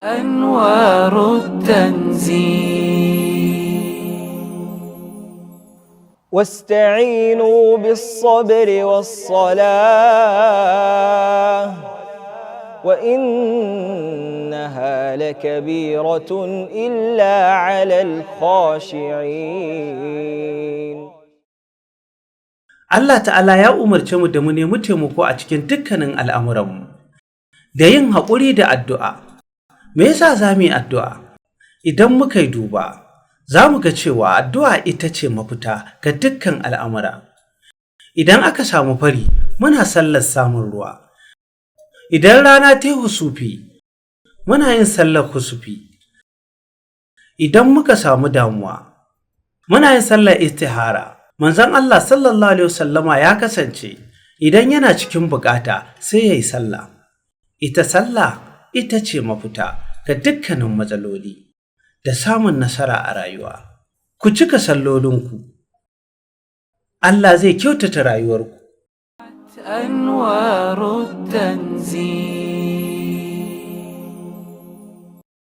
أنوار التنزيل. واستعينوا بالصبر والصلاة وإنها لكبيرة إلا على الخاشعين. Allah ta'ala ya umarce mu da mu nemi taimako a cikin dukkanin al'amuranmu, da yin haƙuri da addu'a. Me yasa za mu yi addu'a? Idan muka yi duba, za mu ga cewa addu'a ita ce mafita ga dukkan al'amura. Idan aka samu fari, muna sallar samun ruwa. Idan rana ta yi husufi, muna yin sallar husufi. Idan muka samu damuwa, muna yin sallar istihara. Manzon Allah sallallahu Alaihi wasallama ya kasance idan yana cikin bukata sai ya yi sallah. Ita sallah ita ce mafita ga dukkanin matsaloli da samun nasara a rayuwa. Ku cika sallolinku, Allah zai kyautata rayuwarku. أنوار التنزيل.